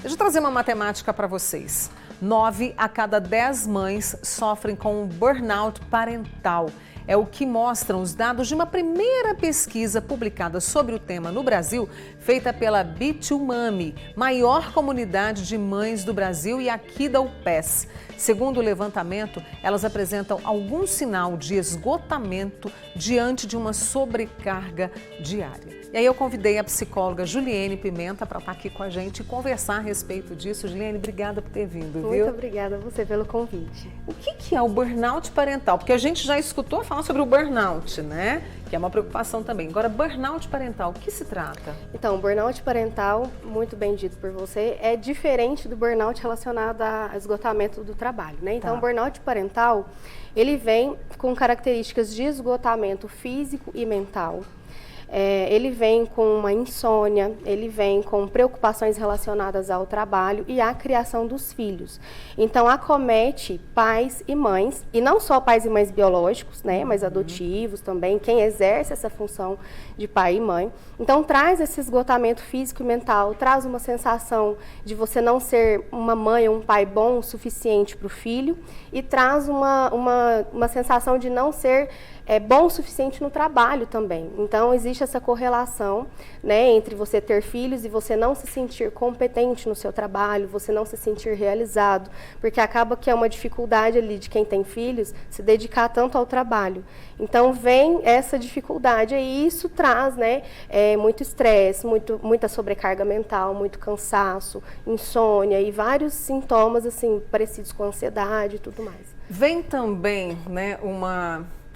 Deixa eu trazer uma matemática para vocês. 9 a cada 10 mães sofrem com burnout parental. É o que mostram os dados de uma primeira pesquisa publicada sobre o tema no Brasil, feita pela B2Mami, maior comunidade de mães do Brasil e aqui da UPES. Segundo o levantamento, elas apresentam algum sinal de esgotamento diante de uma sobrecarga diária. E aí eu convidei a psicóloga Juliene Pimenta para estar aqui com a gente e conversar a respeito disso. Juliene, obrigada por ter vindo, viu? Muito obrigada a você pelo convite. O que é o burnout parental? Porque a gente já escutou falar sobre o burnout, né? Que é uma preocupação também. Agora, burnout parental, o que se trata? Então, o burnout parental, muito bem dito por você, é diferente do burnout relacionado a esgotamento do trabalho, né? Então, o burnout parental, ele vem com características de esgotamento físico e mental. Ele vem com uma insônia, ele vem com preocupações relacionadas ao trabalho e à criação dos filhos. Então, acomete pais e mães, e não só pais e mães biológicos, né, mas adotivos também, quem exerce essa função de pai e mãe. Então, traz esse esgotamento físico e mental, traz uma sensação de você não ser uma mãe ou um pai bom o suficiente para o filho, e traz uma sensação de não ser bom o suficiente no trabalho também. Então, existe essa correlação, né, entre você ter filhos e você não se sentir competente no seu trabalho, você não se sentir realizado, porque acaba que é uma dificuldade ali de quem tem filhos se dedicar tanto ao trabalho. Então, vem essa dificuldade e isso traz, né, muito estresse, muita sobrecarga mental, muito cansaço, insônia e vários sintomas assim parecidos com ansiedade e tudo mais. Vem também, né,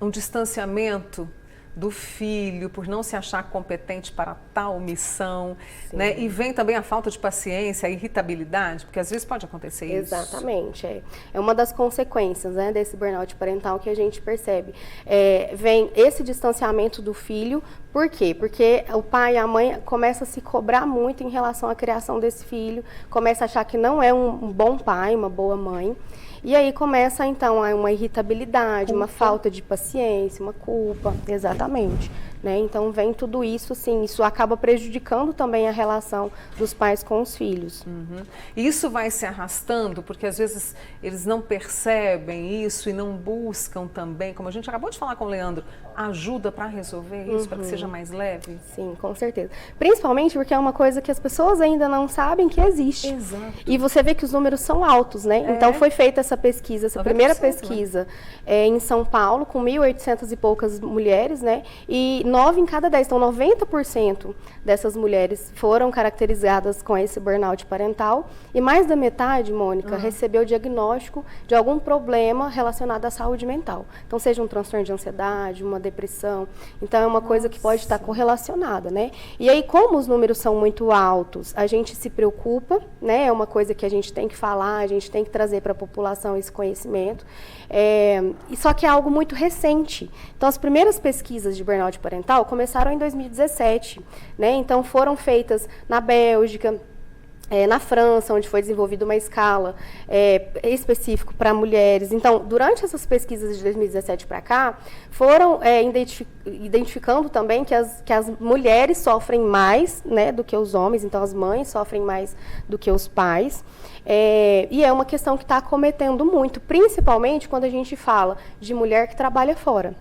um distanciamento do filho por não se achar competente para tal missão, né? E vem também a falta de paciência, a irritabilidade, porque às vezes pode acontecer isso. Exatamente, é uma das consequências, né, desse burnout parental que a gente percebe. Vem esse distanciamento do filho, por quê? Porque o pai e a mãe começam a se cobrar muito em relação à criação desse filho, começa a achar que não é um bom pai, uma boa mãe. E aí começa, então, uma irritabilidade, uma falta de paciência, uma culpa, exatamente. Né? Então, vem tudo isso, assim, isso acaba prejudicando também a relação dos pais com os filhos. E isso vai se arrastando, porque às vezes eles não percebem isso e não buscam também, como a gente acabou de falar com o Leandro, ajuda para resolver isso, para que seja mais leve? Sim, com certeza. Principalmente porque é uma coisa que as pessoas ainda não sabem que existe. Exato. E você vê que os números são altos, né? Então, foi feita essa pesquisa, essa primeira pesquisa em São Paulo, com 1.800 e poucas mulheres, né? E 9 em cada 10, então 90% dessas mulheres foram caracterizadas com esse burnout parental e mais da metade, Mônica, recebeu o diagnóstico de algum problema relacionado à saúde mental. Então, seja um transtorno de ansiedade, uma depressão. Então, é uma coisa que pode estar correlacionada, né? E aí, como os números são muito altos, a gente se preocupa, né? É uma coisa que a gente tem que falar, a gente tem que trazer para a população esse conhecimento. Só que é algo muito recente. Então, as primeiras pesquisas de burnout parental começaram em 2017, né? Então, foram feitas na Bélgica, na França, onde foi desenvolvida uma escala específica para mulheres. Então, durante essas pesquisas de 2017 para cá, foram identificando também que as mulheres sofrem mais, né, do que os homens, então as mães sofrem mais do que os pais. E é uma questão que está acometendo muito, principalmente quando a gente fala de mulher que trabalha fora.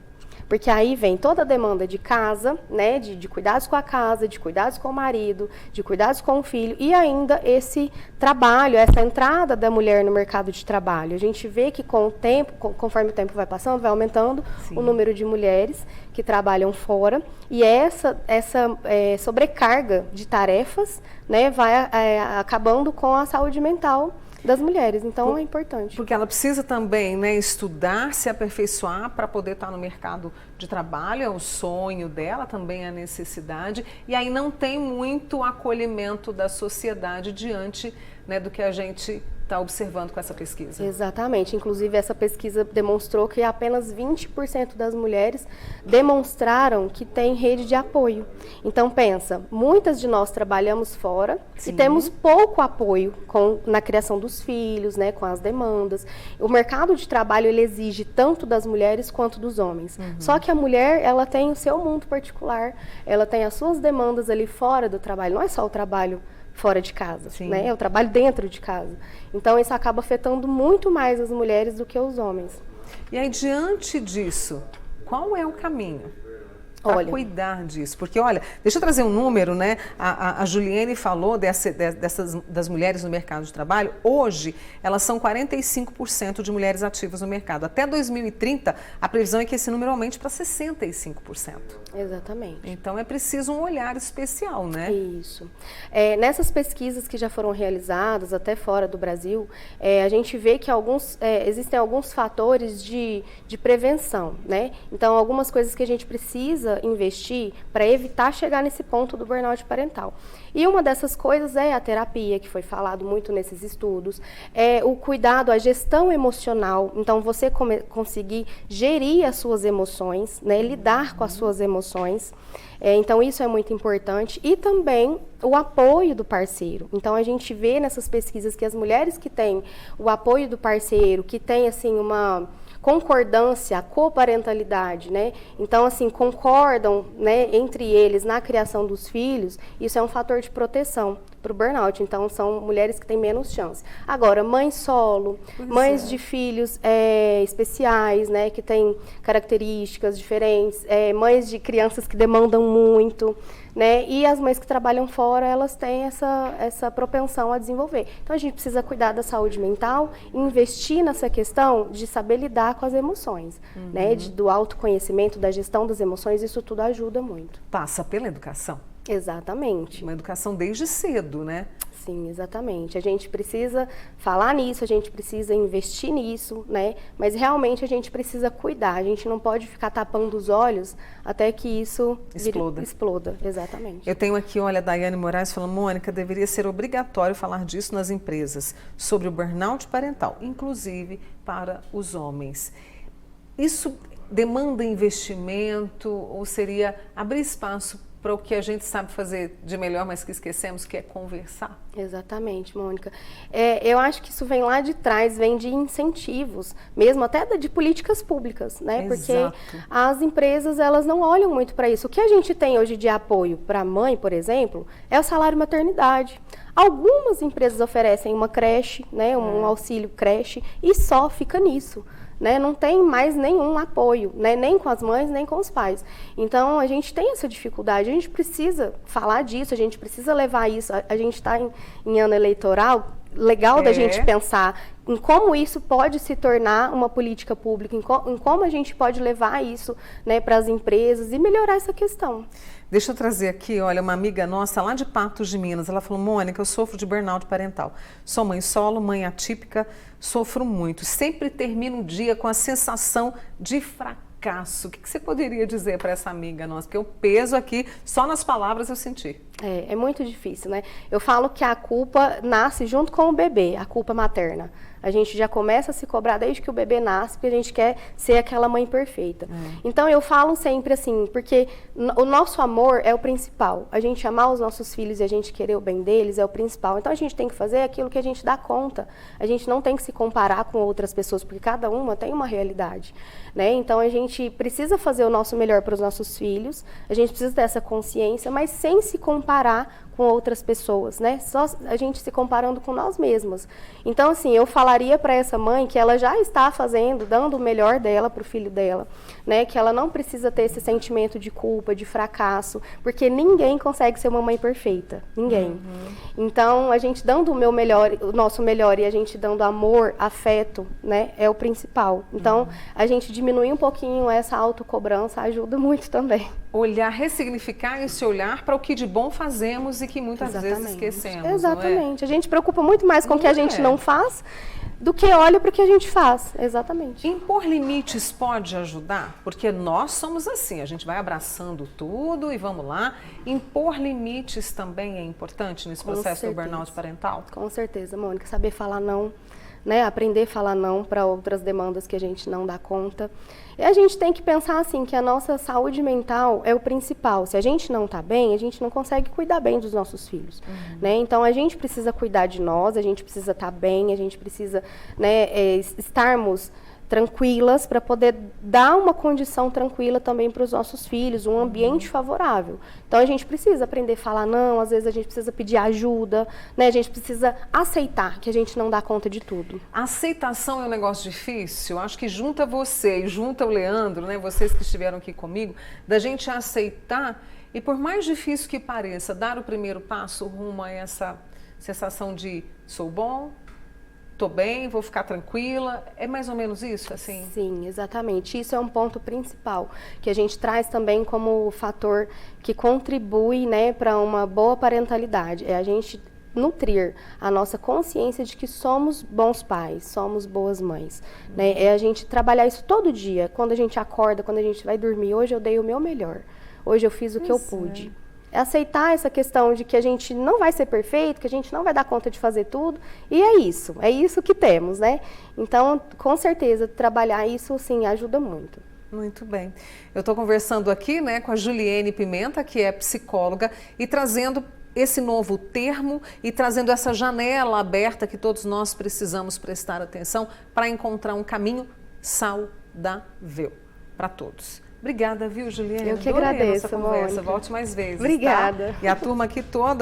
Porque aí vem toda a demanda de casa, né, de cuidados com a casa, de cuidados com o marido, de cuidados com o filho, e ainda esse trabalho, essa entrada da mulher no mercado de trabalho. A gente vê que com o tempo, conforme o tempo vai passando, vai aumentando o número de mulheres que trabalham fora, e essa sobrecarga de tarefas, né, vai acabando com a saúde mental das mulheres, então é importante. Porque ela precisa também, né, estudar, se aperfeiçoar para poder estar no mercado de trabalho, é o sonho dela, também a necessidade, e aí não tem muito acolhimento da sociedade diante, né, do que a gente está observando com essa pesquisa. Exatamente, inclusive essa pesquisa demonstrou que apenas 20% das mulheres demonstraram que tem rede de apoio. Então pensa, muitas de nós trabalhamos fora e temos pouco apoio na criação dos filhos, né, com as demandas. O mercado de trabalho ele exige tanto das mulheres quanto dos homens. Só que a mulher, ela tem o seu mundo particular, ela tem as suas demandas ali fora do trabalho, não é só o trabalho fora de casa, né? Eu trabalho dentro de casa. Então, isso acaba afetando muito mais as mulheres do que os homens. E aí, diante disso, qual é o caminho para cuidar disso? Porque, olha, deixa eu trazer um número, né? A Juliene falou das mulheres no mercado de trabalho. Hoje, elas são 45% de mulheres ativas no mercado. Até 2030, a previsão é que esse número aumente para 65%. Exatamente. Então, é preciso um olhar especial, né? Isso. Nessas pesquisas que já foram realizadas, até fora do Brasil, a gente vê que existem alguns fatores de prevenção, né? Então, algumas coisas que a gente precisa investir para evitar chegar nesse ponto do burnout parental. E uma dessas coisas é a terapia, que foi falado muito nesses estudos, o cuidado, a gestão emocional. Então, você conseguir gerir as suas emoções, né, lidar com as suas emoções. Então, isso é muito importante. E também o apoio do parceiro. Então, a gente vê nessas pesquisas que as mulheres que têm o apoio do parceiro, que têm, assim, uma concordância, coparentalidade, né? Então, assim, concordam, né, entre eles na criação dos filhos, isso é um fator de proteção para o burnout. Então, são mulheres que têm menos chance. Agora, mães solo, mães de filhos especiais, né, que têm características diferentes, mães de crianças que demandam muito, né, e as mães que trabalham fora, elas têm essa propensão a desenvolver. Então, a gente precisa cuidar da saúde mental, investir nessa questão de saber lidar com as emoções, né, do autoconhecimento, da gestão das emoções, isso tudo ajuda muito. Passa pela educação. Exatamente. Uma educação desde cedo, né? Sim, exatamente. A gente precisa falar nisso, a gente precisa investir nisso, né? Mas realmente a gente precisa cuidar. A gente não pode ficar tapando os olhos até que isso exploda. Exatamente. Eu tenho aqui, olha, a Daiane Moraes falando, Mônica, deveria ser obrigatório falar disso nas empresas, sobre o burnout parental, inclusive para os homens. Isso demanda investimento ou seria abrir espaço para o que a gente sabe fazer de melhor, mas que esquecemos, que é conversar? Exatamente, Mônica. Eu acho que isso vem lá de trás, vem de incentivos, mesmo até de políticas públicas, né? Exato. Porque as empresas, elas não olham muito para isso. O que a gente tem hoje de apoio para a mãe, por exemplo, é o salário maternidade. Algumas empresas oferecem uma creche, né? Um auxílio creche, e só fica nisso. Né, não tem mais nenhum apoio, né, nem com as mães, nem com os pais. Então, a gente tem essa dificuldade, a gente precisa falar disso, a gente precisa levar isso. A gente está em ano eleitoral, legal da gente pensar em como isso pode se tornar uma política pública, em como a gente pode levar isso, né, para as empresas e melhorar essa questão. Deixa eu trazer aqui, olha, uma amiga nossa lá de Patos de Minas, ela falou, Mônica, eu sofro de burnout parental. Sou mãe solo, mãe atípica, sofro muito. Sempre termino o dia com a sensação de fracasso. O que você poderia dizer para essa amiga nossa? Porque o peso aqui, só nas palavras eu senti. É muito difícil, né? Eu falo que a culpa nasce junto com o bebê, a culpa materna. A gente já começa a se cobrar desde que o bebê nasce, porque a gente quer ser aquela mãe perfeita. Então, eu falo sempre assim, porque o nosso amor é o principal. A gente amar os nossos filhos e a gente querer o bem deles é o principal. Então, a gente tem que fazer aquilo que a gente dá conta. A gente não tem que se comparar com outras pessoas, porque cada uma tem uma realidade, né? Então, a gente precisa fazer o nosso melhor para os nossos filhos, a gente precisa ter essa consciência, mas sem se comparar com outras pessoas, né? Só a gente se comparando com nós mesmas. Então, assim, eu falaria para essa mãe que ela já está fazendo, dando o melhor dela para o filho dela, né? Que ela não precisa ter esse sentimento de culpa, de fracasso, porque ninguém consegue ser uma mãe perfeita, ninguém. Então, a gente dando o nosso melhor e a gente dando amor, afeto, né? É o principal. Então, a gente diminuir um pouquinho essa autocobrança ajuda muito também. Olhar, ressignificar esse olhar para o que de bom fazemos e que muitas vezes esquecemos. Exatamente. A gente preocupa muito mais com o que a gente não faz do que olha para o que a gente faz. Exatamente. Impor limites pode ajudar? Porque nós somos assim, a gente vai abraçando tudo e vamos lá. Impor limites também é importante nesse processo do burnout parental? Com certeza, Mônica. Saber falar não, né? Aprender a falar não para outras demandas que a gente não dá conta. E a gente tem que pensar assim, que a nossa saúde mental é o principal. Se a gente não está bem, a gente não consegue cuidar bem dos nossos filhos, né? Então, a gente precisa cuidar de nós, a gente precisa estar bem, a gente precisa, né, estarmos tranquilas, para poder dar uma condição tranquila também para os nossos filhos, um ambiente favorável. Então a gente precisa aprender a falar não, às vezes a gente precisa pedir ajuda, né? A gente precisa aceitar que a gente não dá conta de tudo. A aceitação é um negócio difícil. Acho que junta você e junta o Leandro, né? Vocês que estiveram aqui comigo, da gente aceitar e, por mais difícil que pareça, dar o primeiro passo rumo a essa sensação de sou bom, tô bem, vou ficar tranquila. É mais ou menos isso, assim? Sim, exatamente. Isso é um ponto principal, que a gente traz também como fator que contribui, né, para uma boa parentalidade. É a gente nutrir a nossa consciência de que somos bons pais, somos boas mães. Né? É a gente trabalhar isso todo dia, quando a gente acorda, quando a gente vai dormir. Hoje eu dei o meu melhor, hoje eu fiz o que eu pude. É aceitar essa questão de que a gente não vai ser perfeito, que a gente não vai dar conta de fazer tudo, e é isso que temos, né? Então, com certeza, trabalhar isso, sim, ajuda muito. Muito bem. Eu estou conversando aqui, né, com a Juliene Pimenta, que é psicóloga, e trazendo esse novo termo e trazendo essa janela aberta que todos nós precisamos prestar atenção para encontrar um caminho saudável para todos. Obrigada, viu, Juliene? Eu que agradeço, a nossa conversa. Mônica. Volte mais vezes. Obrigada. Tá? E a turma aqui toda.